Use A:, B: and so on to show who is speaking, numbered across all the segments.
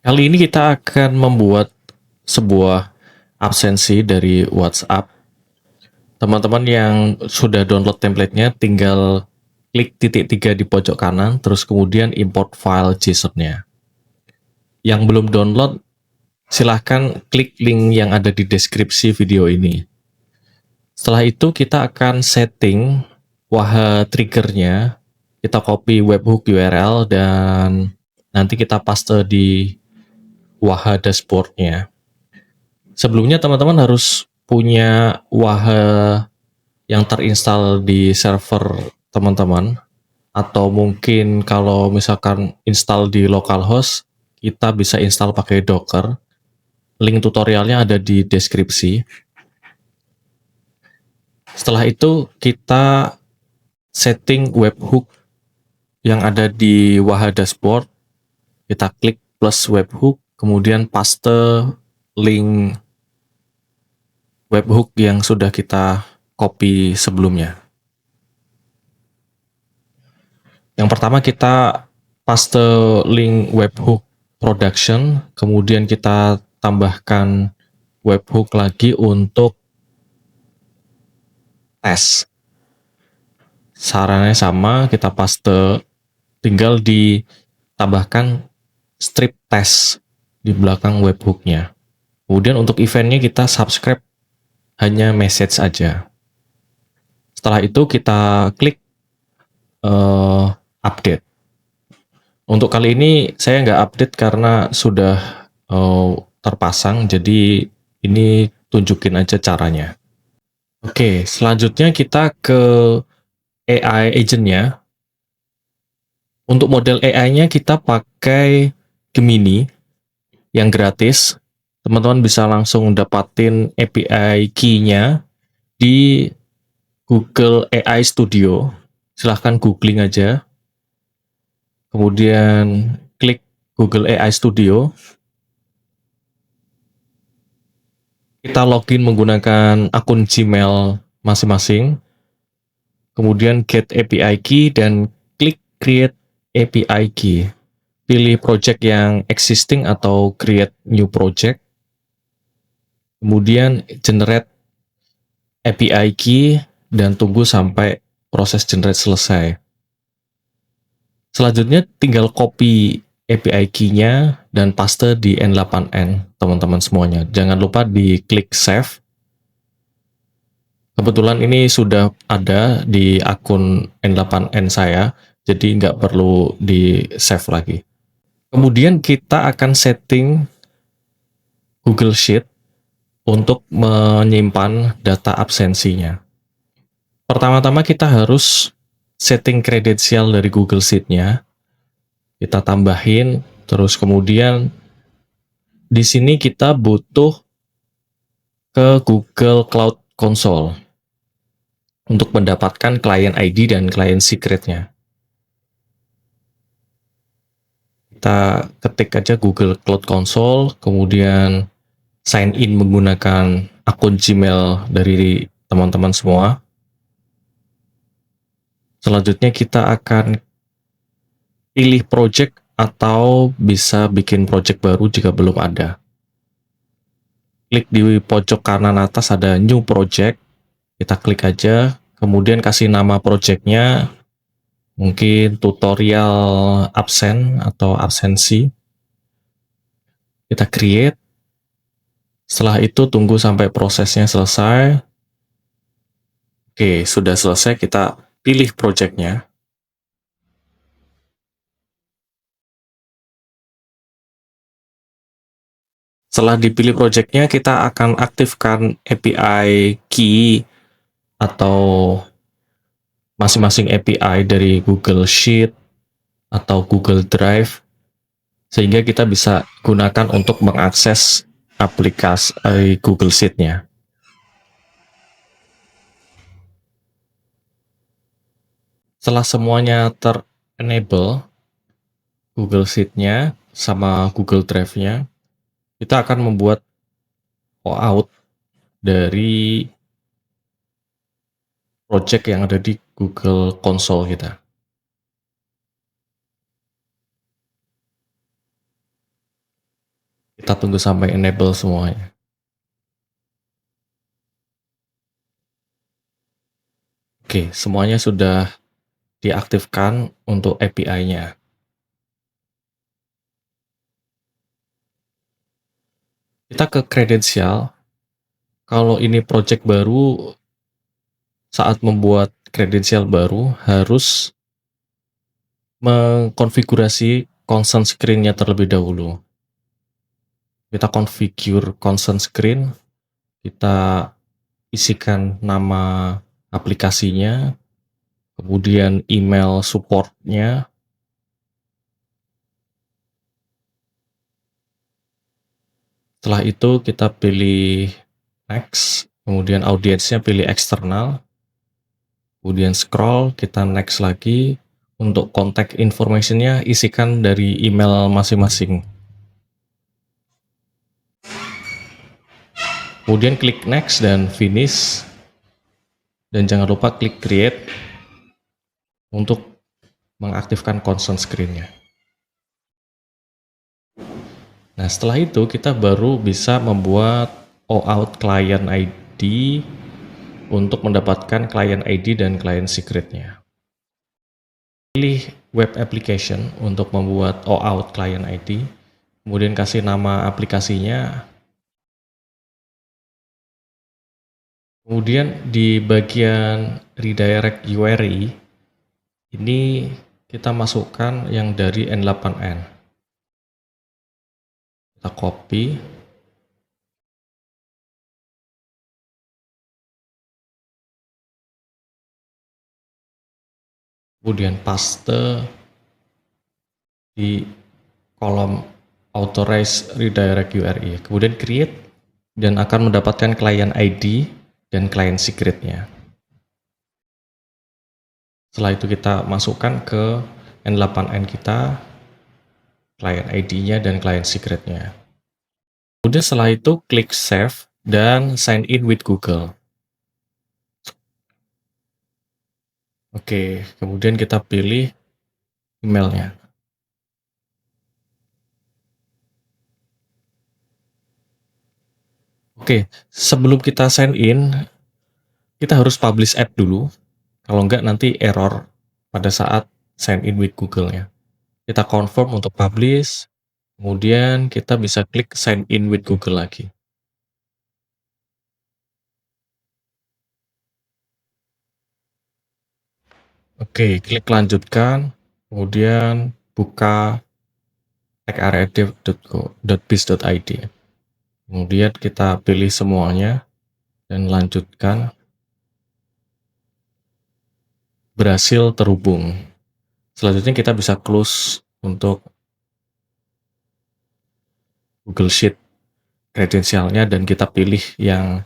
A: Kali ini kita akan membuat sebuah absensi dari WhatsApp. Teman-teman yang sudah download template-nya tinggal klik titik 3 di pojok kanan, terus kemudian import file JSON-nya. Yang belum download, silahkan klik link yang ada di deskripsi video ini. Setelah itu kita akan setting waha trigger-nya, kita copy webhook URL dan nanti kita paste di waha dashboard-nya. Sebelumnya teman-teman harus punya waha yang terinstall di server teman-teman, atau mungkin kalau misalkan install di localhost, kita bisa install pakai Docker. Link tutorialnya ada di deskripsi. Setelah itu kita setting webhook yang ada di waha dashboard. Kita klik plus webhook, kemudian paste link webhook yang sudah kita copy sebelumnya. Yang pertama kita paste link webhook production, kemudian kita tambahkan webhook lagi untuk tes. Sarannya sama, kita paste, tinggal ditambahkan strip test di belakang webhooknya. Kemudian untuk eventnya kita subscribe hanya message aja. Setelah itu kita klik update. Untuk kali ini saya nggak update karena sudah terpasang, jadi ini tunjukin aja caranya. Oke, selanjutnya kita ke AI agent-nya. Untuk model AI-nya kita pakai Gemini yang gratis. Teman-teman bisa langsung dapatin API key-nya di Google AI Studio. Silahkan googling aja. Kemudian klik Google AI Studio. Kita login menggunakan akun Gmail masing-masing. Kemudian get API key dan klik create API key. Pilih project yang existing atau create new project. Kemudian generate API key dan tunggu sampai proses generate selesai. Selanjutnya tinggal copy API key-nya dan paste di N8N, teman-teman semuanya. Jangan lupa di klik save. Kebetulan ini sudah ada di akun N8N saya, jadi nggak perlu di save lagi. Kemudian kita akan setting Google Sheet untuk menyimpan data absensinya. Pertama-tama kita harus setting kredensial dari Google Sheet-nya. Kita tambahin, terus kemudian di sini kita butuh ke Google Cloud Console untuk mendapatkan client ID dan client secret-nya. Kita ketik aja Google Cloud Console, kemudian sign in menggunakan akun Gmail dari teman-teman semua. Selanjutnya kita akan pilih project atau bisa bikin project baru jika belum ada. Klik di pojok kanan atas ada new project, kita klik aja, kemudian kasih nama projectnya, mungkin tutorial absen atau absensi. Kita create, setelah itu tunggu sampai prosesnya selesai. Oke, sudah selesai, kita pilih projectnya. Setelah dipilih projectnya, kita akan aktifkan API key atau masing-masing API dari Google Sheet atau Google Drive, sehingga kita bisa gunakan untuk mengakses aplikasi Google Sheet-nya. Setelah semuanya ter-enable, Google Sheet-nya sama Google Drive-nya, kita akan membuat out dari project yang ada di Google Console kita. . Kita tunggu sampai enable semuanya. Oke, semuanya sudah diaktifkan untuk API-nya. Kita ke kredensial. Kalau ini project baru, saat membuat kredensial baru harus mengkonfigurasi consent screen-nya terlebih dahulu. Kita configure consent screen, kita isikan nama aplikasinya, kemudian email support-nya. Setelah itu kita pilih next, kemudian audiensnya pilih eksternal, kemudian scroll, kita next lagi. Untuk contact information-nya isikan dari email masing-masing. Kemudian klik next dan finish, dan jangan lupa klik create untuk mengaktifkan consent screen-nya. Nah, setelah itu kita baru bisa membuat OAuth client ID untuk mendapatkan client ID dan client secret-nya. Pilih web application untuk membuat OAuth client ID, kemudian kasih nama aplikasinya. Kemudian di bagian redirect URI, ini kita masukkan yang dari N8N. Kita copy. Kemudian paste di kolom authorize redirect URI. Kemudian create dan akan mendapatkan client ID dan client secret-nya. Setelah itu kita masukkan ke N8N kita, client ID-nya dan client secret-nya. Kemudian setelah itu klik save dan sign in with Google. Oke, kemudian kita pilih emailnya. Oke, sebelum kita sign in, kita harus publish app dulu. Kalau enggak nanti error pada saat sign in with Google-nya. Kita confirm untuk publish, kemudian kita bisa klik sign in with Google lagi. Oke, klik lanjutkan, kemudian buka techrf.biz.id. Kemudian kita pilih semuanya dan lanjutkan. Berhasil terhubung. Selanjutnya kita bisa close untuk Google Sheet kredensialnya dan kita pilih yang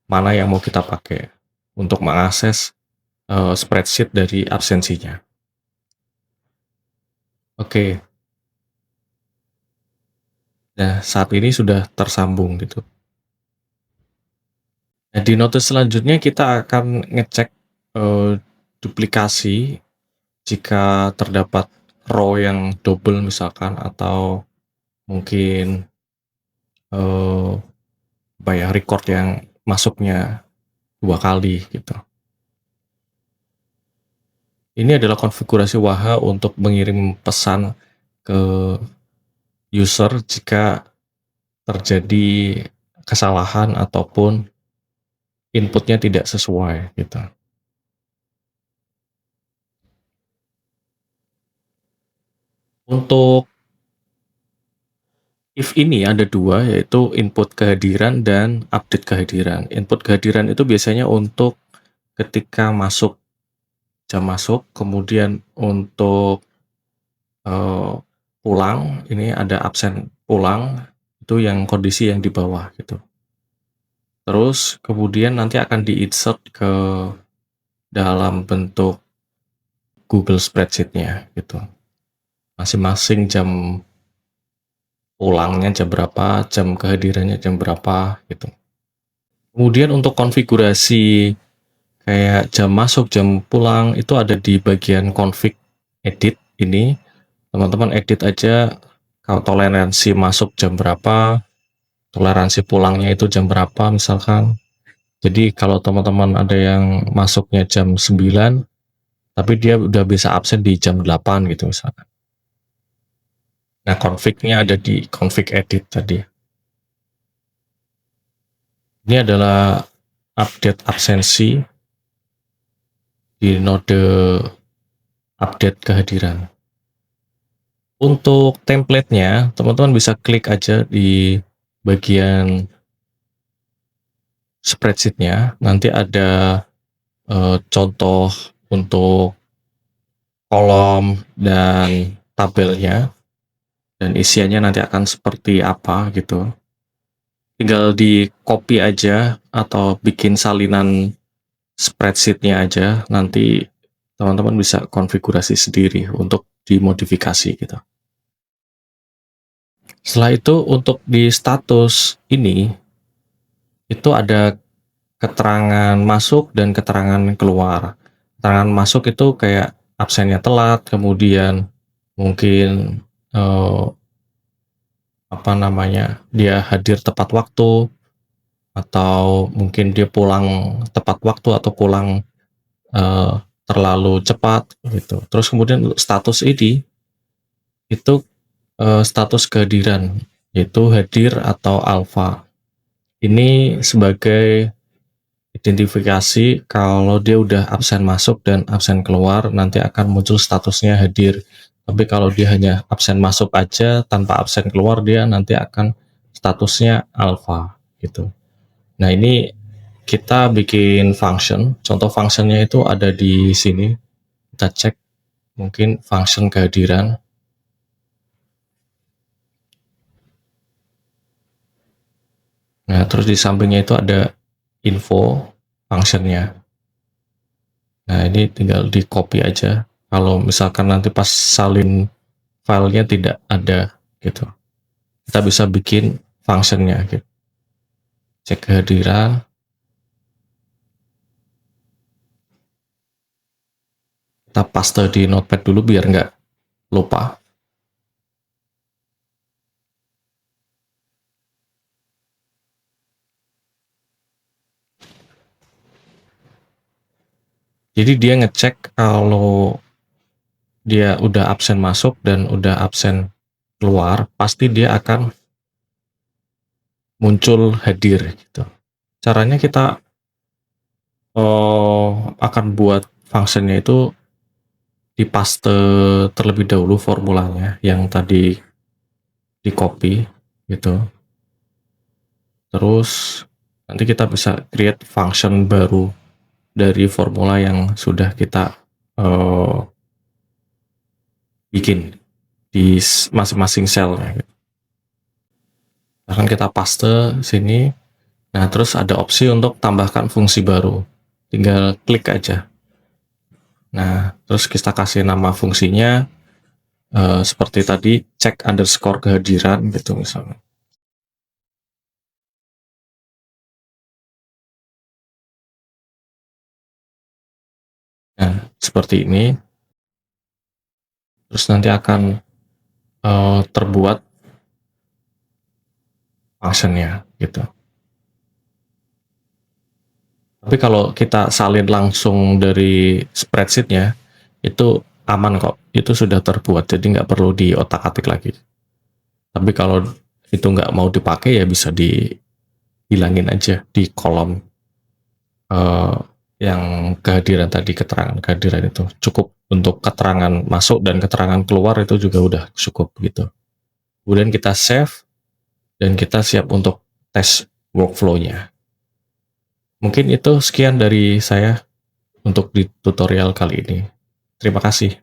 A: mana yang mau kita pakai untuk mengakses spreadsheet dari absensinya. Oke. Nah, saat ini sudah tersambung gitu. Nah, di notice selanjutnya kita akan ngecek duplikasi jika terdapat row yang double misalkan, atau mungkin record yang masuknya 2 kali gitu. Ini adalah konfigurasi WAHA untuk mengirim pesan ke user jika terjadi kesalahan ataupun inputnya tidak sesuai gitu. Untuk if ini ada 2, yaitu input kehadiran dan update kehadiran. Input kehadiran itu biasanya untuk ketika masuk, jam masuk, kemudian untuk pulang, ini ada absen pulang, itu yang kondisi yang di bawah gitu. Terus kemudian nanti akan di-insert ke dalam bentuk Google Spreadsheet-nya gitu. Masing-masing jam pulangnya jam berapa, jam kehadirannya jam berapa gitu. Kemudian untuk konfigurasi kayak jam masuk, jam pulang itu ada di bagian config edit ini. Teman-teman edit aja kalau toleransi masuk jam berapa, toleransi pulangnya itu jam berapa misalkan. Jadi kalau teman-teman ada yang masuknya jam 9, tapi dia udah bisa absen di jam 8 gitu misalkan. Nah, config-nya ada di config edit tadi. Ini adalah update absensi di node update kehadiran. Untuk template-nya, teman-teman bisa klik aja di bagian spreadsheet-nya. Nanti ada contoh untuk kolom dan tabelnya, dan isiannya nanti akan seperti apa gitu. Tinggal di copy aja atau bikin salinan spreadsheet-nya aja, nanti teman-teman bisa konfigurasi sendiri untuk dimodifikasi gitu. Setelah itu untuk di status ini, itu ada keterangan masuk dan keterangan keluar. Keterangan masuk itu kayak absennya telat, kemudian mungkin dia hadir tepat waktu, atau mungkin dia pulang tepat waktu atau pulang terlalu cepat gitu. Terus kemudian status ini itu status kehadiran, yaitu hadir atau alpha. Ini sebagai identifikasi kalau dia udah absen masuk dan absen keluar, nanti akan muncul statusnya hadir. Tapi kalau dia hanya absen masuk aja tanpa absen keluar, dia nanti akan statusnya alpha gitu. Nah, ini kita bikin function. Contoh functionnya itu ada di sini. Kita cek mungkin function kehadiran. Nah, terus di sampingnya itu ada info functionnya. Nah, ini tinggal di copy aja. Kalau misalkan nanti pas salin filenya tidak ada gitu, kita bisa bikin functionnya gitu. Cek kehadiran. Kita paste di notepad dulu biar nggak lupa. Jadi dia ngecek kalau dia udah absen masuk dan udah absen keluar, pasti dia akan muncul hadir gitu. Caranya kita akan buat functionnya itu dipaste terlebih dahulu formulanya yang tadi di copy gitu. Terus nanti kita bisa create function baru dari formula yang sudah kita bikin di masing-masing cell. Akan kita paste sini. Nah, terus ada opsi untuk tambahkan fungsi baru. Tinggal klik aja. Nah, terus kita kasih nama fungsinya seperti tadi, cek underscore kehadiran gitu misalnya. Nah, seperti ini. Terus nanti akan terbuat functionnya gitu. Tapi kalau kita salin langsung dari spreadsheet-nya, itu aman kok. Itu sudah terbuat, jadi nggak perlu diotak-atik lagi. Tapi kalau itu nggak mau dipakai, ya bisa dihilangin aja di kolom yang kehadiran tadi, keterangan kehadiran itu. Cukup untuk keterangan masuk dan keterangan keluar itu juga udah cukup gitu. Kemudian kita save, dan kita siap untuk tes workflow-nya. Mungkin itu sekian dari saya untuk di tutorial kali ini. Terima kasih.